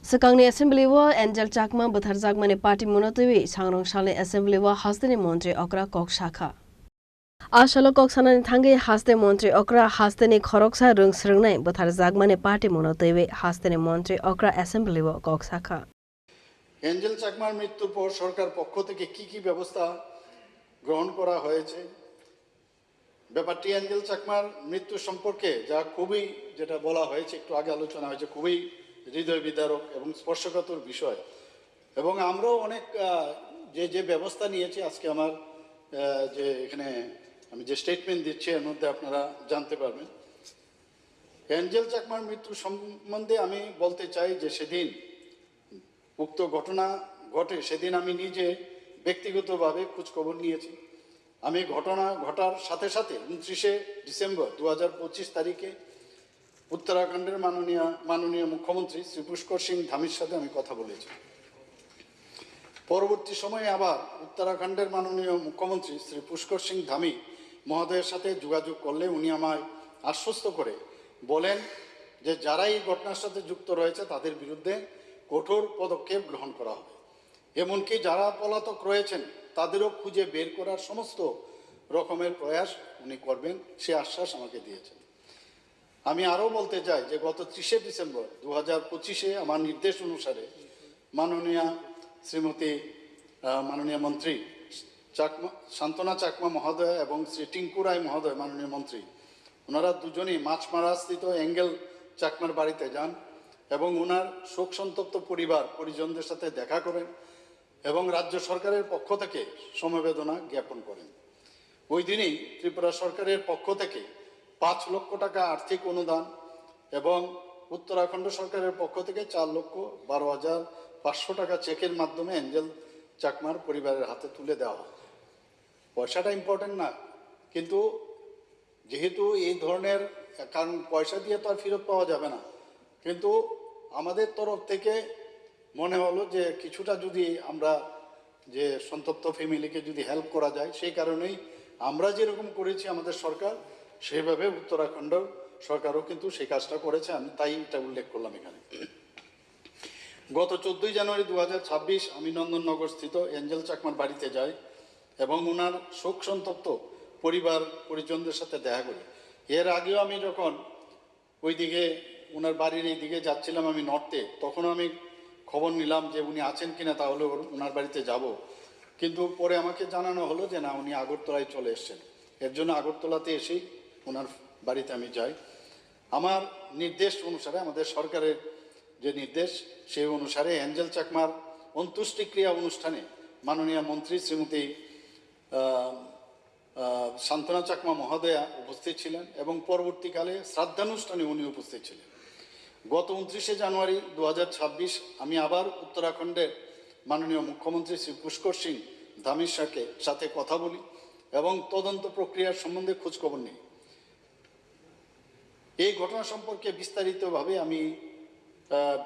Sekangni Assembly wa Angel Chakma Butharjak mane party monotoi sangrong shale Assembly wa hasdeni Montri Okra Kok Shakha. Ashalo Kok Sanani Thangi hasde Montri Okra hasdeni Khoroksa Rung Srungnai Butharjak mane party monotoi hasdeni Montri Okra Assembly wa Kok Shakha. Angel চাকমার মৃত্যুর পর সরকার পক্ষ থেকে কি ব্যবস্থা গ্রহণ করা হয়েছে ব্যাপারটি এঞ্জেল চাকমার মৃত্যু সম্পর্কে যা খুবই যেটা বলা হয়েছে একটু আগে আলোচনা হয়েছে খুবই হৃদয় বিদারক এবং স্পর্শকাতর বিষয় এবং আমরাও অনেক যে ব্যবস্থা নিয়েছি আজকে আমার যে এখানে আমি যে স্টেটমেন্ট দিচ্ছি এর মধ্যে আপনারা জানতে পারবেন এঞ্জেল চাকমার মৃত্যু সম্বন্ধে আমি বলতে চাই যে সেদিন উক্ত ঘটনা ঘটে সেদিন আমি নিজে ব্যক্তিগতভাবে খোঁজখবর নিয়েছি আমি ঘটনা ঘটার সাথে সাথে 29শে ডিসেম্বর 2025 তারিখে উত্তরাখণ্ডের মাননীয় মুখ্যমন্ত্রী শ্রী পুষ্কর সিং ধামির সাথে আমি কথা বলেছি পরবর্তী সময়ে আবার উত্তরাখণ্ডের মাননীয় মুখ্যমন্ত্রী শ্রী পুষ্কর সিং ধামি মহোদয়ের সাথে যোগাযোগ করলে উনি আমায় আশ্বস্ত করে বলেন যে যারা এই ঘটনার সাথে যুক্ত রয়েছে তাদের বিরুদ্ধে কঠোর পদক্ষেপ গ্রহণ করা হবে এমনকি যারা পলাতক রয়েছেন তাদেরও খুঁজে বের করার সমস্ত রকমের প্রয়াস উনি করবেন সে আশ্বাস আমাকে দিয়েছেন আমি আরও বলতে চাই যে গত 30শে ডিসেম্বর 2025-এ আমার নির্দেশ অনুসারে মাননীয় মন্ত্রী শান্তনা চাকমা মহোদয় এবং শ্রী টিঙ্কু রায় মহোদয় মাননীয় মন্ত্রী ওনারা দুজনেই মাছমারাস্থিত এঞ্জেল চাকমার বাড়িতে যান এবং ওনার শোক সন্তপ্ত পরিজনদের সাথে দেখা করেন এবং রাজ্য সরকারের পক্ষ থেকে সমবেদনা জ্ঞাপন করেন ওই দিনই ত্রিপুরা সরকারের পক্ষ থেকে 5 লক্ষ টাকা আর্থিক অনুদান এবং উত্তরাখণ্ড সরকারের পক্ষ থেকে 4,12,500 টাকা চেকের মাধ্যমে এঞ্জেল চাকমার পরিবারের হাতে তুলে দেওয়া হয় পয়সাটা ইম্পর্টেন্ট না কিন্তু যেহেতু এই ধরনের কারণ পয়সা দিয়ে তো আর ফেরত পাওয়া যাবে না কিন্তু আমাদের তরফ থেকে মনে হলো যে কিছুটা যদি আমরা যে সন্তপ্ত ফ্যামিলিকে যদি হেল্প করা যায় সেই কারণেই আমরা যেরকম করেছি আমাদের সরকার সেইভাবে উত্তরাখণ্ড সরকারও কিন্তু সেই কাজটা করেছে আমি তাই এটা উল্লেখ করলাম এখানে গত 14 জানুয়ারি 2026 আমি নন্দননগর স্থিত এঞ্জেল চাকমার বাড়িতে যাই এবং ওনার শোক সন্তপ্ত পরিজনদের সাথে দেখা করি এর আগেও আমি যখন ওইদিকে ওনার বাড়ির এই দিকে যাচ্ছিলাম আমি নর্থে তখন আমি খবর নিলাম যে উনি আছেন কিনা তাহলে ওনার বাড়িতে যাব কিন্তু পরে আমাকে জানানো হলো যে না উনি আগরতলায় চলে এসেছেন এর জন্য আগরতলাতে এসেই ওনার বাড়িতে আমি যাই আমার নির্দেশ অনুসারে আমাদের সরকারের যে নির্দেশ সেই অনুসারে এঞ্জেল চাকমার অন্ত্যেষ্টিক্রিয়া অনুষ্ঠানে মাননীয় মন্ত্রী শ্রীমতী শান্তনা চাকমা মহোদয়া উপস্থিত ছিলেন এবং পরবর্তীকালে শ্রাদ্ধানুষ্ঠানে উনি উপস্থিত ছিলেন গত 29শে জানুয়ারি 2026 আমি আবার উত্তরাখণ্ডের মাননীয় মুখ্যমন্ত্রী শ্রী পুষ্কর সিং ধামির সাথে কথা বলি এবং তদন্ত প্রক্রিয়ার সম্বন্ধে খোঁজখবর নিই এই ঘটনা সম্পর্কে বিস্তারিতভাবে আমি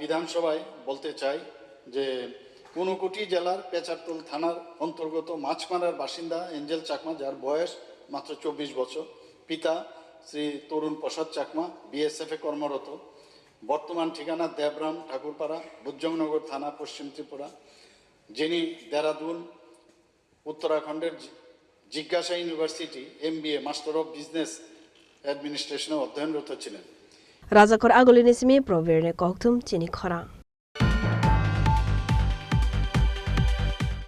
বিধানসভায় বলতে চাই যে ঊনকোটি জেলার পেচারতোল থানার অন্তর্গত মাছমারার বাসিন্দা এঞ্জেল চাকমা যার বয়স মাত্র 24 বছর পিতা শ্রী তরুণ প্রসাদ চাকমা বিএসএফে কর্মরত বর্তমান ঠিকানা দেবরাম ঠাকুরপাড়া বুজ্জংনগর থানা পশ্চিম ত্রিপুরা যিনি দেরাদুন উত্তরাখণ্ডের জিজ্ঞাসা university MBA master of business অ্যাডমিনিস্ট্রেশনে অধ্যয়নরত ছিলেন Razakor Agolinismi Proverne Koktum Chini Khora